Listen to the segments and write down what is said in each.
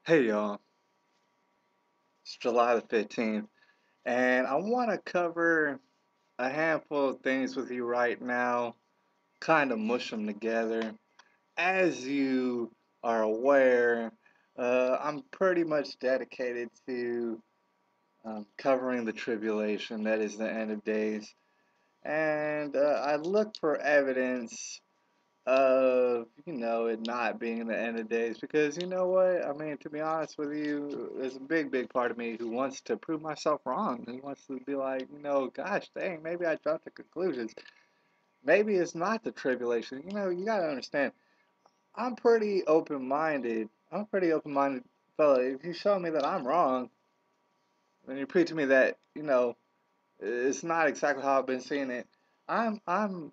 Hey y'all, it's July the 15th, and I want to cover a handful of things with you right now, kind of mush them together. As you are aware, I'm pretty much dedicated to covering the tribulation, that is the end of days, and I look for evidence of it not being the end of days, because you know what, I mean, to be honest with you, there's a big part of me who wants to prove myself wrong, who wants to be like, gosh dang, maybe I jumped to conclusions, maybe it's not the tribulation. You got to understand, I'm pretty open-minded fella. If you show me that I'm wrong and you prove to me that it's not exactly how I've been seeing it, I'm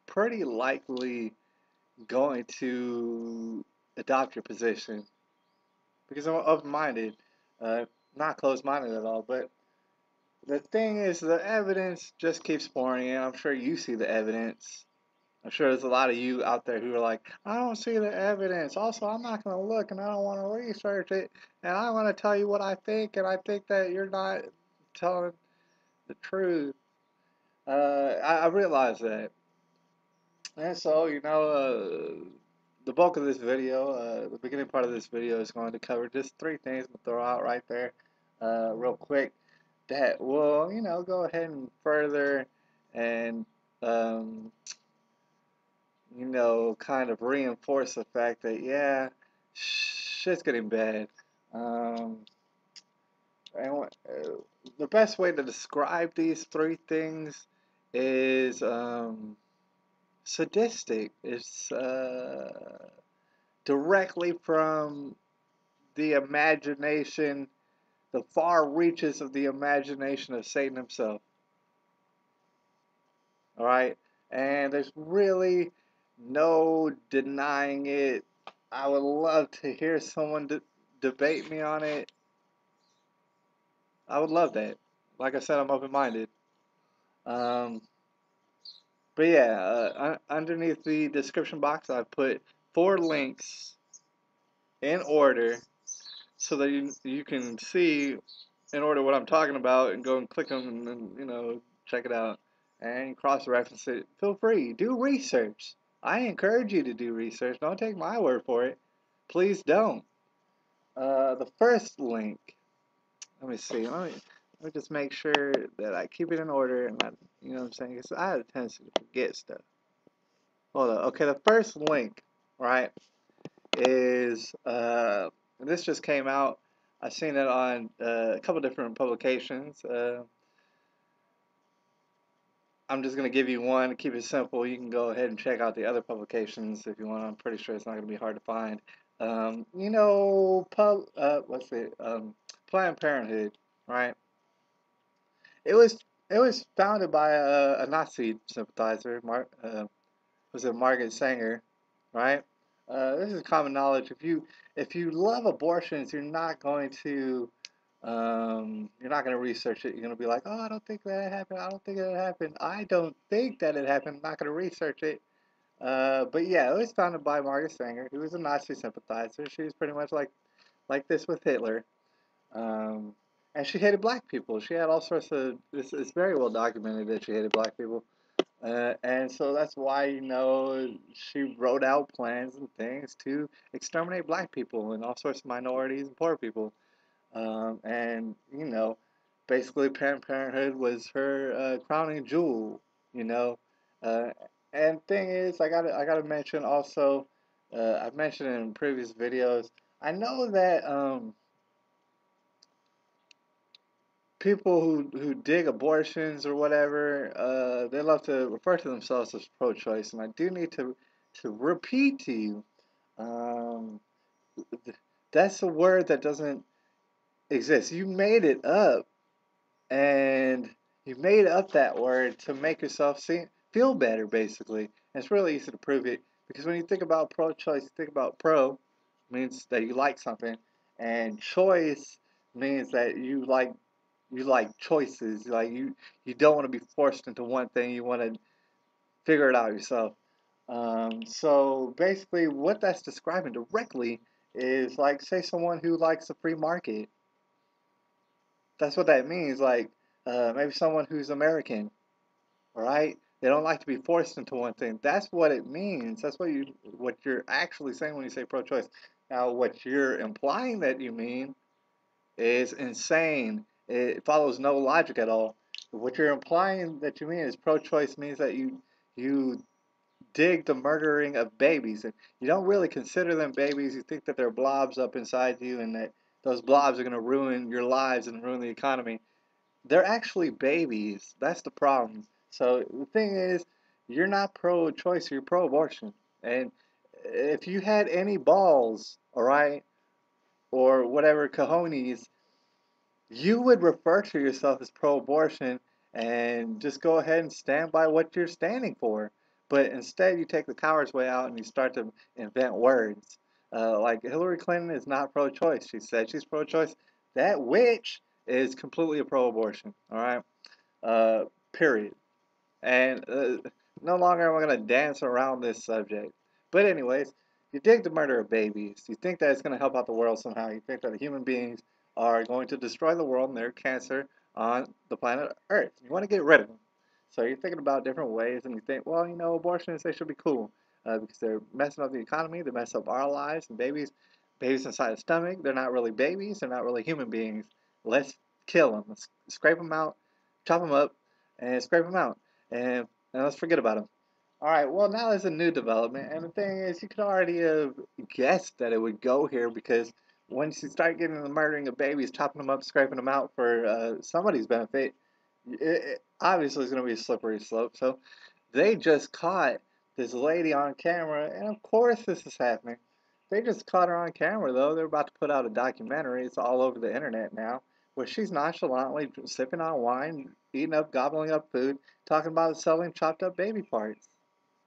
pretty likely going to adopt your position, because I'm open-minded, uh, not closed-minded at all. But the thing is, the evidence just keeps pouring in. I'm sure you see the evidence. I'm sure there's a lot of you out there who are like, I don't see the evidence. Also, I'm not going to look, and I don't want to research it, and I want to tell you what I think, and I think that you're not telling the truth. I realize that. And so, the bulk of this video, the beginning part of this video is going to cover just three things to throw out right there, real quick, that will, go ahead and further and, um, kind of reinforce the fact that, yeah, shit's getting bad. Um, and the best way to describe these three things is, sadistic. It's directly from the imagination, the far reaches of the imagination of Satan himself. All right? And there's really no denying it. I would love to hear someone debate me on it. I would love that. Like I said, I'm open minded. Um, but yeah, underneath the description box, I put 4 links in order so that you can see in order what I'm talking about and go and click them and then, check it out and cross reference it. Feel free, do research. I encourage you to do research. Don't take my word for it. Please don't. The first link, let me see. Let me just make sure that I keep it in order and not, you know what I'm saying? Because I have a tendency to forget stuff. Hold on. Okay, the first link, right, is this just came out. I've seen it on a couple different publications. I'm just going to give you one, keep it simple. You can go ahead and check out the other publications if you want. I'm pretty sure it's not going to be hard to find. What's it? Planned Parenthood, right? It was it was founded by a Nazi sympathizer, was it Margaret Sanger, right? This is common knowledge. If you love abortions, you're not going to research it. You're going to be like, oh, I don't think that happened. I don't think that happened. I don't think that it happened. I'm not going to research it. But yeah, it was founded by Margaret Sanger, who was a Nazi sympathizer. She was pretty much like this with Hitler. Um, and she hated black people. She had all sorts of. It's very well documented that she hated black people. And so that's why, she wrote out plans and things to exterminate black people and all sorts of minorities and poor people. And, basically Planned Parenthood was her crowning jewel, you know. Uh, and thing is, I gotta mention also, I've mentioned it in previous videos, I know that people who dig abortions or whatever, they love to refer to themselves as pro-choice, and I do need to repeat to you, um, that's a word that doesn't exist. You made it up, and you made up that word to make yourself feel better, basically. And it's really easy to prove it, because when you think about pro-choice, you think about pro means that you like something, and choice means that you like choices. Like you don't want to be forced into one thing. You want to figure it out yourself. So basically, what that's describing directly is like, say, someone who likes the free market. That's what that means. Like, maybe someone who's American, all right? They don't like to be forced into one thing. That's what it means. That's what you're actually saying when you say pro-choice. Now, what you're implying that you mean is insane. It follows no logic at all. What you're implying that you mean is pro-choice means that you dig the murdering of babies, and you don't really consider them babies. You think that they're blobs up inside you, and that those blobs are going to ruin your lives and ruin the economy. They're actually babies. That's the problem. So the thing is, you're not pro-choice. You're pro-abortion. And if you had any balls, all right, or whatever cojones, you would refer to yourself as pro-abortion and just go ahead and stand by what you're standing for. But instead, you take the coward's way out and you start to invent words. Like Hillary Clinton is not pro-choice. She said she's pro-choice. That witch is completely a pro-abortion. All right. Uh, period. And no longer am I going to dance around this subject. But anyways, you dig the murder of babies. You think that it's going to help out the world somehow. You think that the human beings are going to destroy the world and their cancer on the planet Earth. You want to get rid of them. So you're thinking about different ways, and you think, well, abortions, they should be cool because they're messing up the economy, they mess up our lives, and babies inside the stomach, they're not really babies, they're not really human beings. Let's kill them. Let's scrape them out, chop them up, and scrape them out and let's forget about him. All right, well, now there's a new development, and the thing is, you could already have guessed that it would go here because once you start getting the murdering of babies, chopping them up, scraping them out for somebody's benefit, it obviously is going to be a slippery slope. So they just caught this lady on camera, and of course this is happening. They just caught her on camera, though. They're about to put out a documentary. It's all over the internet now, where she's nonchalantly sipping on wine, eating up, gobbling up food, talking about selling chopped up baby parts,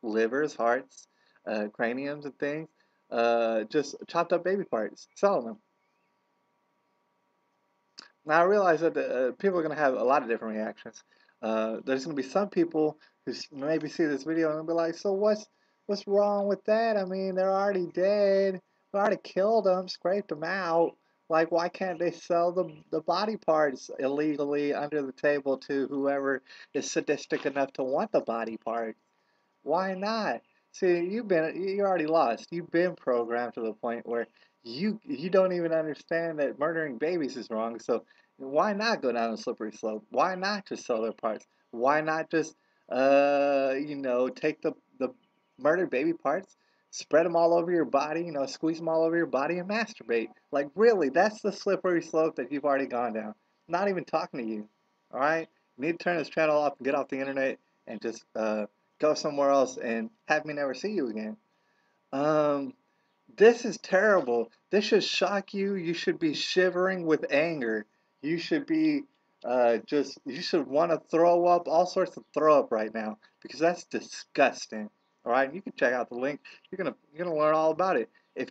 livers, hearts, craniums, and things. Just chopped up baby parts, selling them. Now I realize that people are going to have a lot of different reactions. There's going to be some people who maybe see this video and be like, "So what's wrong with that? I mean, they're already dead. We already killed them, scraped them out. Like, why can't they sell the body parts illegally under the table to whoever is sadistic enough to want the body parts?" Why not? See, you already lost. You've been programmed to the point where you don't even understand that murdering babies is wrong. So why not go down a slippery slope? Why not just sell their parts? Why not just take the murdered baby parts, spread them all over your body, squeeze them all over your body and masturbate? Like really, that's the slippery slope that you've already gone down. I'm not even talking to you. All right? You need to turn this channel off and get off the internet and just go somewhere else and have me never see you again. Um, this is terrible. This should shock you. You should be shivering with anger. You should be you should want to throw up, all sorts of throw up right now because that's disgusting. All right, you can check out the link. You're gonna learn all about it. If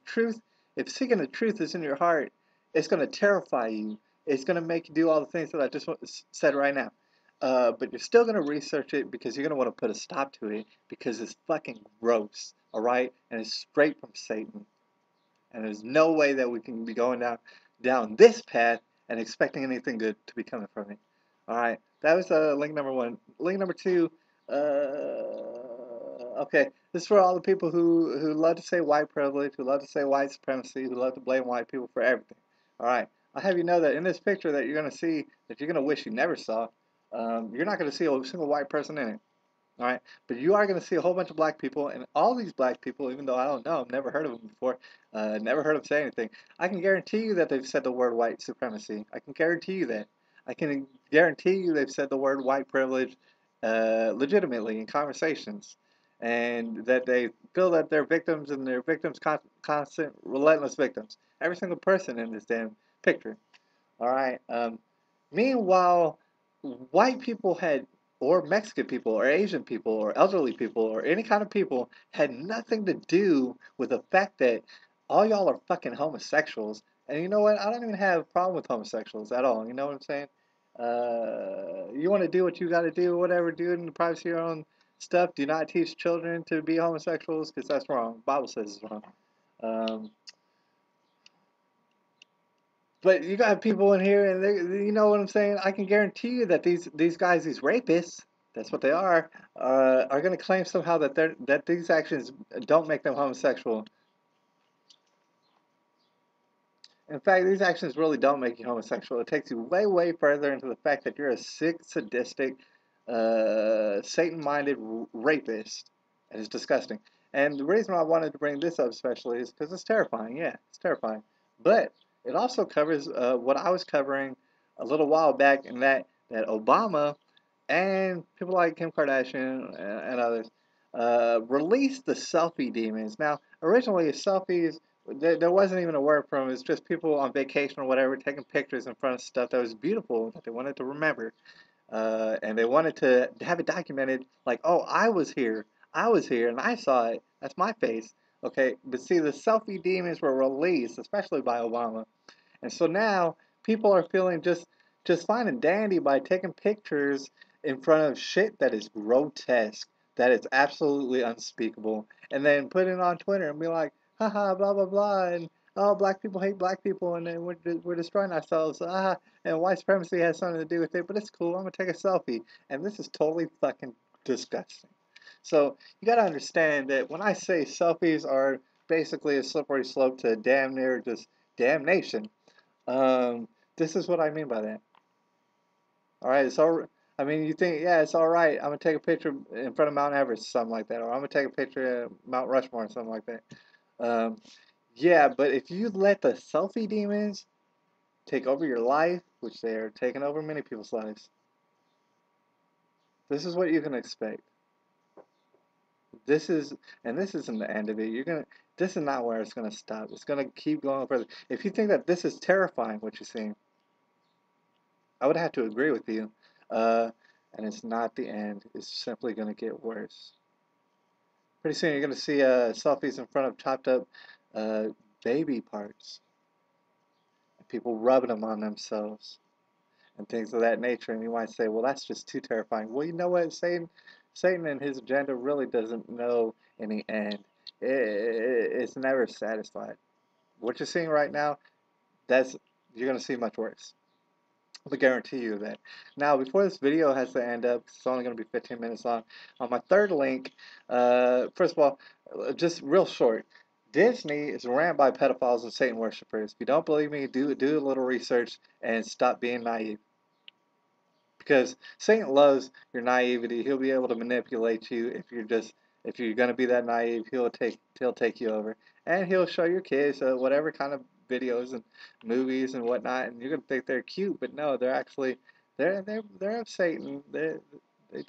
seeking the truth is in your heart, it's gonna terrify you. It's gonna make you do all the things that I just said right now. But you're still gonna research it because you're gonna want to put a stop to it because it's fucking gross. All right, and it's straight from Satan. And there's no way that we can be going down this path and expecting anything good to be coming from it. All right, that was link number one. Link number two. Okay, this is for all the people who love to say white privilege, who love to say white supremacy, who love to blame white people for everything. All right, I'll have you know that in this picture that you're gonna see that you're gonna wish you never saw, you're not gonna see a single white person in it. All right, but you are going to see a whole bunch of black people, and all these black people, even though I don't know, I've never heard of them before, never heard them say anything. I can guarantee you that they've said the word white supremacy. I can guarantee you that. I can guarantee you they've said the word white privilege legitimately in conversations, and that they feel that they're victims and they're victims, constant, relentless victims. Every single person in this damn picture. All right. Meanwhile, white people had, or Mexican people, or Asian people, or elderly people, or any kind of people had nothing to do with the fact that all y'all are fucking homosexuals. And you know what? I don't even have a problem with homosexuals at all. You know what I'm saying? You want to do what you got to do, whatever, do it in the privacy of your own stuff. Do not teach children to be homosexuals because that's wrong. The Bible says it's wrong. Um, But you got people in here, and you know what I'm saying? I can guarantee you that these guys, these rapists, that's what they are going to claim somehow that these actions don't make them homosexual. In fact, these actions really don't make you homosexual. It takes you way, way further into the fact that you're a sick, sadistic, Satan-minded rapist, and it's disgusting. And the reason why I wanted to bring this up especially is because it's terrifying. Yeah, it's terrifying. But it also covers what I was covering a little while back, in that Obama and people like Kim Kardashian and others released the selfie demons. Now, originally, selfies there wasn't even a word for them. It's just people on vacation or whatever taking pictures in front of stuff that was beautiful that they wanted to remember, and they wanted to have it documented. Like, oh, I was here, and I saw it. That's my face. Okay, but see, the selfie demons were released, especially by Obama, and so now people are feeling just fine and dandy by taking pictures in front of shit that is grotesque, that is absolutely unspeakable, and then put it on Twitter and be like, haha, blah blah blah, and oh, black people hate black people, and then we're destroying ourselves, ah, and white supremacy has something to do with it, but it's cool. I'm gonna take a selfie, and this is totally fucking disgusting. So you gotta understand that when I say selfies are basically a slippery slope to damn near just damnation, um, this is what I mean by that. All right, so I mean, you think, yeah, it's all right. I'm gonna take a picture in front of Mount Everest, something like that, or I'm gonna take a picture of Mount Rushmore, something like that. Um, yeah, but if you let the selfie demons take over your life, which they are taking over many people's lives, this is what you can expect. This is, and this isn't the end of it. This is not where it's gonna stop. It's gonna keep going further. If you think that this is terrifying, what you're seeing, I would have to agree with you. Uh, and it's not the end. It's simply going to get worse. Pretty soon you're going to see selfies in front of chopped up uh, baby parts. And people rubbing them on themselves and things of that nature. And you might say, well, that's just too terrifying. Well, you know what? Satan and his agenda really doesn't know any end. It's never satisfied. What you're seeing right now, that's you're going to see much worse. I guarantee you that. Now, before this video has to end up, 'cause it's only going to be 15 minutes long, on my third link, first of all, just real short, Disney is ran by pedophiles and Satan worshippers. If you don't believe me, do a little research and stop being naive. Because Satan loves your naivety. He'll be able to manipulate you if you're gonna be that naive. He'll take you over, and he'll show your kids whatever kind of videos and movies and whatnot, and you're gonna think they're cute, but no, they're actually they're of Satan. They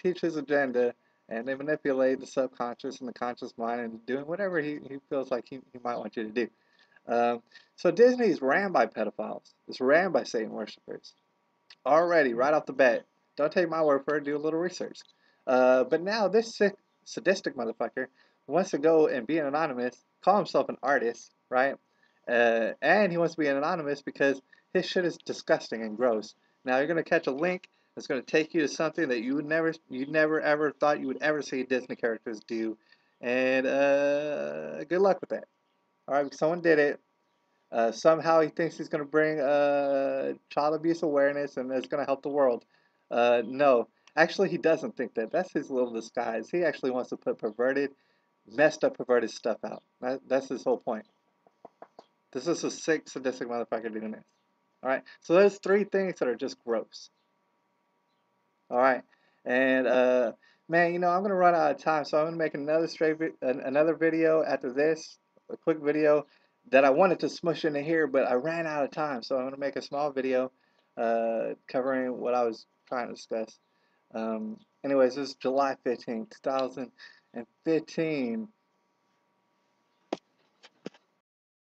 teach his agenda, and they manipulate the subconscious and the conscious mind, and doing whatever he feels like he might want you to do. Um, so Disney is ran by pedophiles. It's ran by Satan worshippers already right off the bat. Don't take my word for it. Do a little research. But now this sick, sadistic motherfucker wants to go and be an anonymous, call himself an artist, right? And he wants to be an anonymous because his shit is disgusting and gross. Now you're gonna catch a link that's gonna take you to something that you never ever thought you would ever see Disney characters do, and good luck with that. All right, someone did it. Somehow he thinks he's going to bring child abuse awareness and it's going to help the world. No, actually, he doesn't think that. That's his little disguise. He actually wants to put messed up, perverted stuff out. That's his whole point. This is a sick, sadistic motherfucker doing this. All right. So there's three things that are just gross. All right. And man, I'm gonna run out of time, so I'm gonna make another video after this, a quick video that I wanted to smush into here, but I ran out of time, so I'm gonna make a small video covering what I was trying to discuss. Anyways, this is July 15th, 2015.